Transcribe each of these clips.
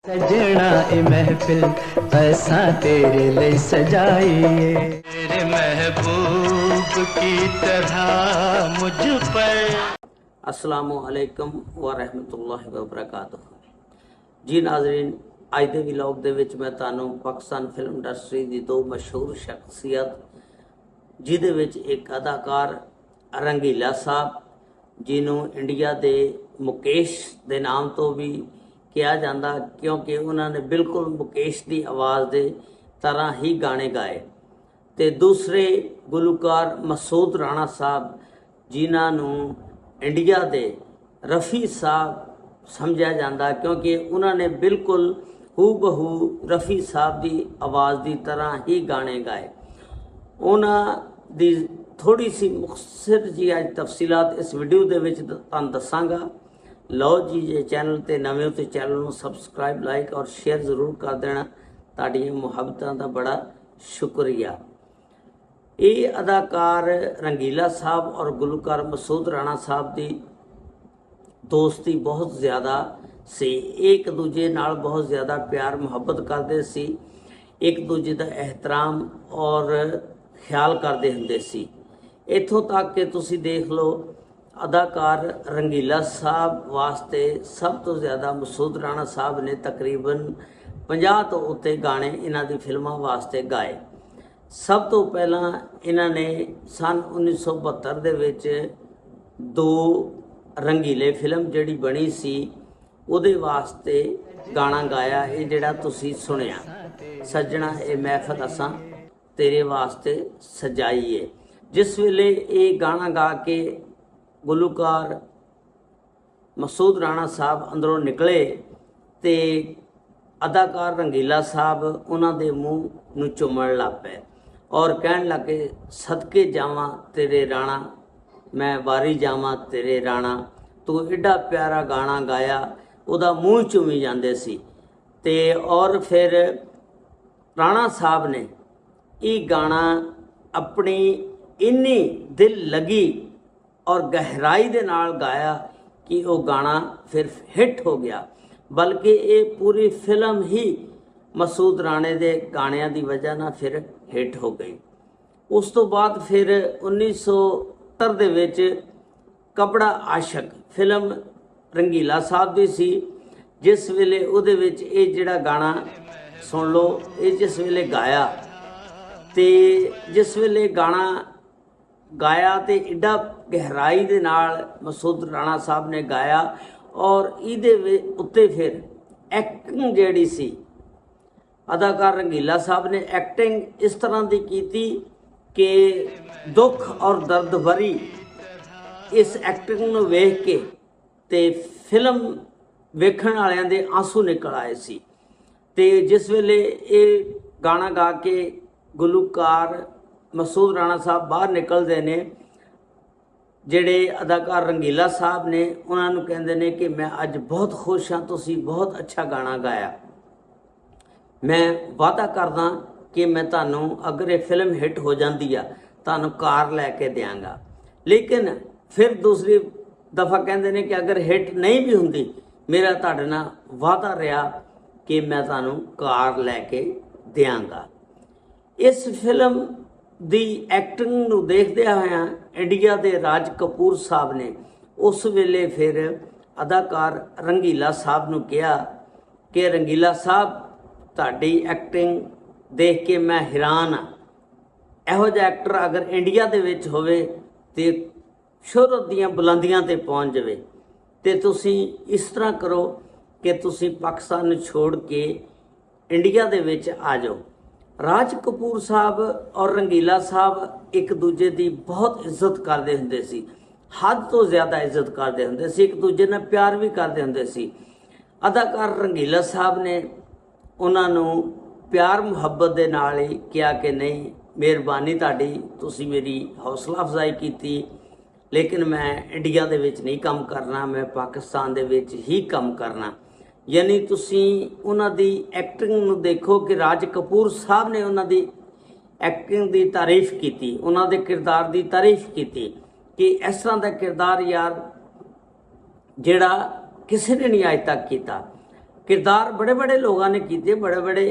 सजना ए महफिल ऐसा तेरे लिए सजाइए, तेरे महबूब की तरह मुझ पर। अस्सलामु अलैकुम व रहमतुल्लाहि व बरकातुहू। जी नाज़रीन, अज के व्लॉग दे विच मैं तुहानूं पाकिस्तान फिल्म इंडस्ट्री की दो मशहूर शख्सियत जिहदे विच एक अदाकार रंगीला साहब जिन्हों इंडिया के मुकेश के नाम तो भी किया जाता, क्योंकि उन्होंने बिल्कुल मुकेश की आवाज़ के तरह ही गाने गाए, तो दूसरे गुलकार मसूद राणा साहब जिन्हों इंडिया के रफ़ी साहब समझा जाता, क्योंकि उन्होंने बिल्कुल हूबहू रफ़ी साहब की आवाज़ की तरह ही गाने गाए। उन्होंने थोड़ी सी मुख्तसर जी अज तफसीलात इस वीडियो के विच तुहानूं दसांगा। लो जी, जे चैनल ते नवे हो तो चैनल को सबसक्राइब, लाइक और शेयर जरूर कर देना। तुहाडीआं मुहब्बतां दा बड़ा शुक्रिया। ये अदाकार रंगीला साहब और गुलकार मसूद राणा साहब की दोस्ती बहुत ज़्यादा सी, एक दूजे नाल बहुत ज़्यादा प्यार मुहब्बत करते सी, एक दूजे का एहतराम और ख्याल करते हुंदे सी। इत्थों तक कि तुसी देख लो, अदाकार रंगीला साहब वास्ते सब तो ज़्यादा मसूद राणा साहब ने तकरीबन 50 तो उत्ते गाने इन्हां दी फिल्मां वास्ते गाए। सब तो पहला इन्होंने सन 1972 दे विच दो रंगीले फिल्म जिहड़ी बनी सी उहदे वास्ते गाना गाया। ये जिहड़ा तुसी सुनिया, सजना ए महफिल असां तेरे वास्ते सजाईए। जिस वेले ये गाना गा के गुलकार मसूद राणा साहब अंदरों निकले तो अदाकार रंगीला साहब उन्होंने मूँह नूं चुमण लग पे और कहन लगे, सदके जावां तेरे राणा, मैं वारी जावां तेरे राणा, तू एडा प्यारा गाना गाया। उहदा मूँह चूमी जाते सी। ते और फिर राणा साहब ने ये गाना अपनी इन्नी दिल लगी और गहराई दे नाल गाया कि वो गाना फिर हिट हो गया। बल्कि ये पूरी फिल्म ही मसूद राणे दे गाणियां दी वजह ना फिर हिट हो गई। उस तो बाद फिर 1970 दे विच कपड़ा आशक फिल्म रंगीला साहब दी सी, जिस वेले उहदे विच ये जिहड़ा गाना सुन लो, ये जिस वेले गाया ते जिस वेले गाना गाया तो एडा गहराई दे नाल मसूद राणा साहब ने गाया और इहदे उत्ते फिर एक्टिंग जिहड़ी सी, अदाकार रंगीला साहब ने एक्टिंग इस तरह की की कि दुख और दर्द भरी इस एक्टिंग नूं वेख के ते फिल्म वेखण वालियां दे आंसू निकल आए सी। ते जिस वेले ये गाना गा के गुलकार मसूद राणा साहब बाहर निकलते हैं, जिहड़े अदाकार रंगीला साहब ने उन्होंने कहते हैं कि मैं अज बहुत खुश हाँ, तुसी बहुत अच्छा गाना गाया, मैं वादा करदा कि मैं तुहानूं अगर ये फिल्म हिट हो जाती है तुहानूं कार लैके देंगा। लेकिन फिर दूसरी दफ़ा कहते हैं कि अगर हिट नहीं भी हुंदी, मेरा तुहाडे नाल वादा रहा कि मैं तुहानूं कार लैके देंगा। इस फिल्म दी एक्टिंग नूं देखदे होया इंडिया के राज कपूर साहब ने उस वेले फिर अदाकार रंगीला साहब नूं कहा कि रंगीला साहब, तुहाडी एक्टिंग देख के मैं हैरान हाँ, इहो जिहा एक्टर अगर इंडिया दे विच होवे ते शोहरत दीआं बुलंदियां ते पहुंच जावे, ते तुसी इस तरह करो कि तुसी पाकिस्तान नूं छोड़ के इंडिया दे विच आ जाओ। राज कपूर साहब और रंगीला साहब एक दूजे की बहुत इज्जत करते हुंदे सी, हद तो ज़्यादा इज्जत करते हुंदे सी, एक दूजे ने प्यार भी करते हुंदे सी। अदाकार रंगीला साहब ने उन्होंने प्यार मुहब्बत के नाल ही किया कि नहीं, मेहरबानी तुहाडी, तुसी मेरी हौसला अफजाई की, लेकिन मैं इंडिया दे विच नहीं काम करना, मैं पाकिस्तान दे विच ही काम करना। यानी तुसी उन्हां दी एक्टिंग नूं देखो कि राज कपूर साहब ने उन्हां दी एक्टिंग की तारीफ की, उन्हां दे किरदार की तारीफ की कि इस तरह का किरदार यार जिहड़ा किसी ने नहीं अज तक किया। किरदार बड़े बड़े लोगों ने किए, बड़े बड़े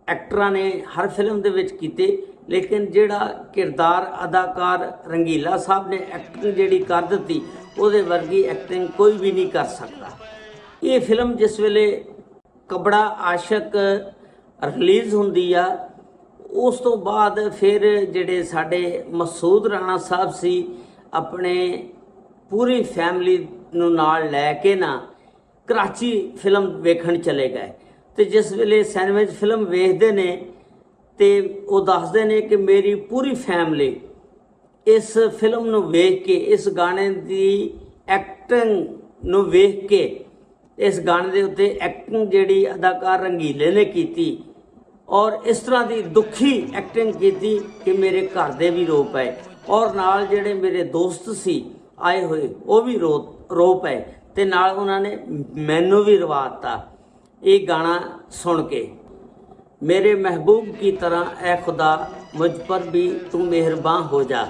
एक्टरां ने हर फिल्म दे विच कीते, लेकिन जिहड़ा किरदार अदाकार रंगीला साहब ने एक्टिंग जिहड़ी कर दित्ती, उहदे वर्गी एक्टिंग कोई भी नहीं कर सकता। ये फिल्म जिस वेले कबड़ा आशक रिलीज़ हुंदी आ, उस तो बाद फिर जिहड़े साडे मसूद राणा साहब सी अपने पूरी फैमिली नूं नाल लै के ना कराची फिल्म वेखण चले गए। तो जिस वेले सिनेमा 'च फिल्म वेखदे ने ते वो दसदे ने कि मेरी पूरी फैमिली इस फिल्म नूं वेख के, इस गाने दी एक्टिंग नूं वेख के, इस गाने दे उत्ते एक्टिंग जिहड़ी अदाकार रंगीले ने कीती और इस तरह की दुखी एक्टिंग की कि मेरे घर दे भी रो पे और नाल जिहड़े मेरे दोस्त सी आए हुए वो भी रो पे ते नाल उन्होंने मैनू भी रवाता। ये गाना सुन के मेरे महबूब की तरह ए खुदा मुझ पर भी तू मेहरबान हो जा।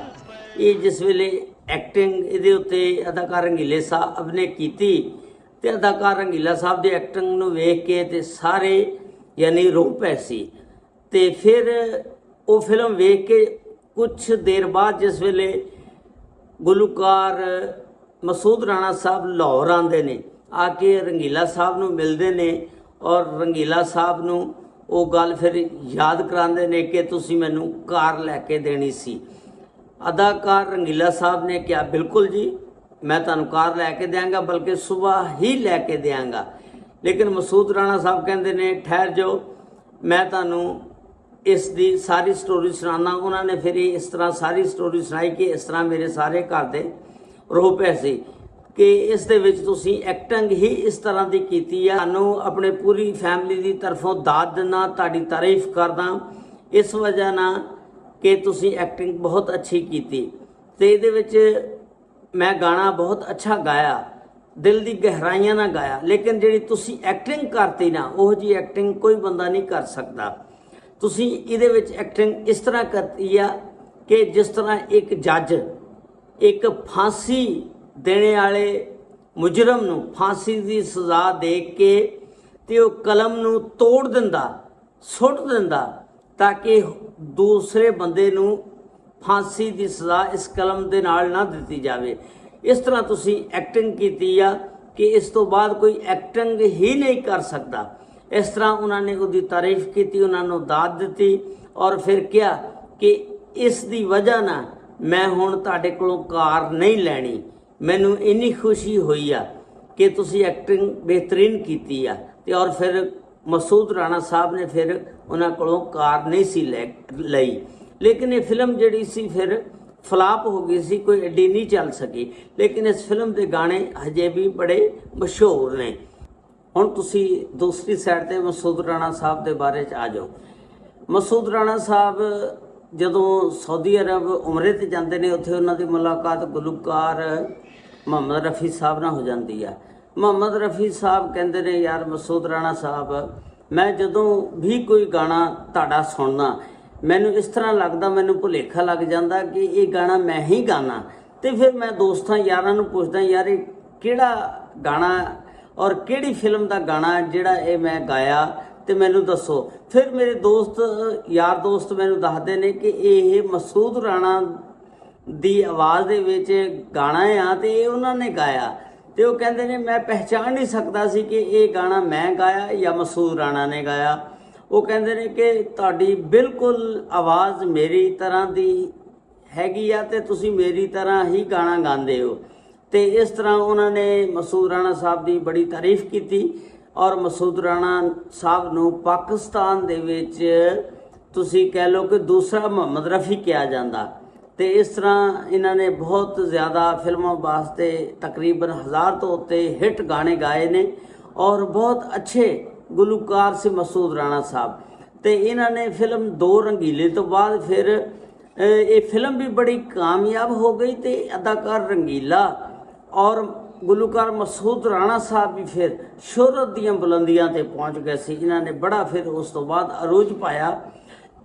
ये जिस वेले एक्टिंग इहदे उत्ते अदाकार रंगीले साहब ने की ते अदाकार रंगीला साहब की एक्टिंग नूं वेख के ते सारे यानी रो पै सी। ते फिर वो फिल्म वेख के कुछ देर बाद जिस वेले गुलूकार मसूद राणा साहब लाहौर आते ने, आके रंगीला साहब नूं मिलते ने और रंगीला साहब नूं वो गल फिर याद कराते ने कि तुसीं मैनूं कार लैके देनी सी। अदाकार रंगीला साहब ने कहा बिल्कुल जी मैं तुहानूं कार लैके देंगा, बल्कि सुबह ही लैके देंगा। लेकिन मसूद राणा साहब कहते ने ठहर जाओ, मैं तुहानूं इस दी सारी स्टोरी सुनाना। उन्होंने फिर इस तरह सारी स्टोरी सुनाई कि इस तरह मेरे सारे घर दे रो पै सी कि इस दे विच तुसीं एक्टिंग ही इस तरह की कीती है। सानूं अपने पूरी फैमिली की तरफों दाद देना, तुहाडी तारीफ करदा इस वजह ना कि तुसीं एक्टिंग बहुत अच्छी कीती। ते इहदे विच मैं गाना बहुत अच्छा गाया, दिल की गहराइयां ना गाया, लेकिन जिहड़ी तुसीं एक्टिंग करती ना उहो जी एक्टिंग कोई बंदा नहीं कर सकता। तुसीं इहदे विच एक्टिंग इस तरह करती आ कि जिस तरह एक जज एक फांसी देने वाले मुजरम नूं फांसी की सज़ा दे के ते वो कलम नूं तोड़ दिंदा, सुट दिंदा, ताकि दूसरे बंदे नूं फांसी की सज़ा इस कलम दे नाल ना दित्ती जावे। इस तरह तुसीं एक्टिंग कीती आ कि इस तो बाद कोई एक्टिंग ही नहीं कर सकता। इस तरह उन्होंने उसकी तारीफ की, उन्होंने दाद दी और फिर क्या कि इस दी वजह ना मैं हुण तुहाडे कोलों कार नहीं लैनी, मैनू इन्नी खुशी हुई आ कि तुसीं एक्टिंग बेहतरीन की आ। ते और फिर मसूद राणा साहब ने फिर उन्हां कोलों कार नहीं सी लई। लेकिन ये फिल्म जिहड़ी सी फिर फ्लाप हो गई सी, कोई एडी नहीं चल सकी। लेकिन इस फिल्म के गाने हजे भी बड़े मशहूर ने। हुण तुसीं दूसरी साइड ते मसूद राणा साहब के बारे च आ जाओ। मसूद राणा साहब जदों सऊदी अरब उमरे ते जाते हैं, उत्थे उन्हां दी मुलाकात गुलूकार मोहम्मद रफ़ी साहब नाल हो जाती है। मोहम्मद रफ़ी साहब कहते हैं यार मसूद राणा साहब, मैं जदों भी कोई गाना तुहाडा सुनना मैनू इस तरह लगता, मैनू भुलेखा लग जाता कि ये गाना मैं ही गाना। तो फिर मैं दोस्तां यारां नूं पुछदा यार ये किहड़ा गाना और किहड़ी फिल्म का गाना जिहड़ा ये मैं गाया तो मैनू दसो। फिर मेरे दोस्त यार दोस्त मैनू दसदे ने कि ये मसूद राणा दी आवाज़ दे विच गाना आ ते ये उन्होंने गाया। तो वो कहते ने मैं पहचान नहीं सकता सी कि ये गाना मैं गाया या मसूद राणा ने गाया। वो कहते हैं कि तुहाडी बिल्कुल आवाज़ मेरी तरह की हैगी आ ते तुसीं मेरी तरह ही गाना गाते हो। तो इस तरह उन्होंने मसूद राणा साहब की बड़ी तारीफ की और मसूद राणा साहब नूं पाकिस्तान दे विच तुसीं कह लो कि दूसरा मोहम्मद रफ़ी कहा जाता। तो इस तरह इन्होंने बहुत ज़्यादा फिल्मों वास्ते तकरीबन 1000 तो उत्ते हिट गाने गाए ने और बहुत अच्छे गुलूकार से मसूद राणा साहब। तो इन्होंने फिल्म 2 रंगीले तो बाद फिर ये फिल्म भी बड़ी कामयाब हो गई। तो अदाकार रंगीला और गुलूकार मसूद राणा साहब भी फिर शोहरत दीयां बुलंदियां ते पहुँच गए सी। इन्होंने बड़ा फिर उस तो बाद अरूज पाया।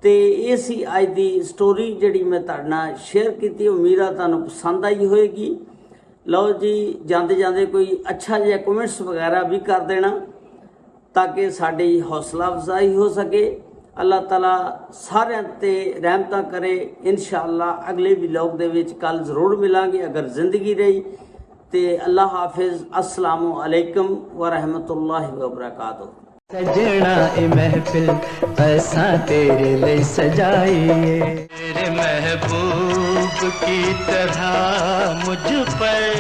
तो ये सी अज की स्टोरी जिहड़ी मैं तुहाडे नाल शेयर की। उम्मीद आ तुहानूं पसंद आई होएगी। लो जी, जाते जाते कोई अच्छा जिहा कमेंट्स वगैरह भी कर देना। ਤਾਂ ਕਿ ਸਾਡੀ ਹੌਸਲਾ ਅਫਜ਼ਾਈ ਹੋ ਸਕੇ। ਅੱਲਾਹ ਤਾਲਾ ਸਾਰਿਆਂ ਤੇ ਰਹਿਮਤਾਂ ਕਰੇ। ਇਨਸ਼ਾਅੱਲਾ ਅਗਲੇ ਵਲੌਗ ਦੇ ਵਿੱਚ ਕੱਲ ਜ਼ਰੂਰ ਮਿਲਾਂਗੇ ਅਗਰ ਜ਼ਿੰਦਗੀ ਰਹੀ। ਤੇ ਅੱਲਾਹ ਹਾਫਿਜ਼। अस्सलामु अलैकुम व रहमतुल्लाहि व बरकातुहू। सजना ए महफिल ऐसा तेरे लिए सजाइए, तेरे महबूब की तरह मुझ पर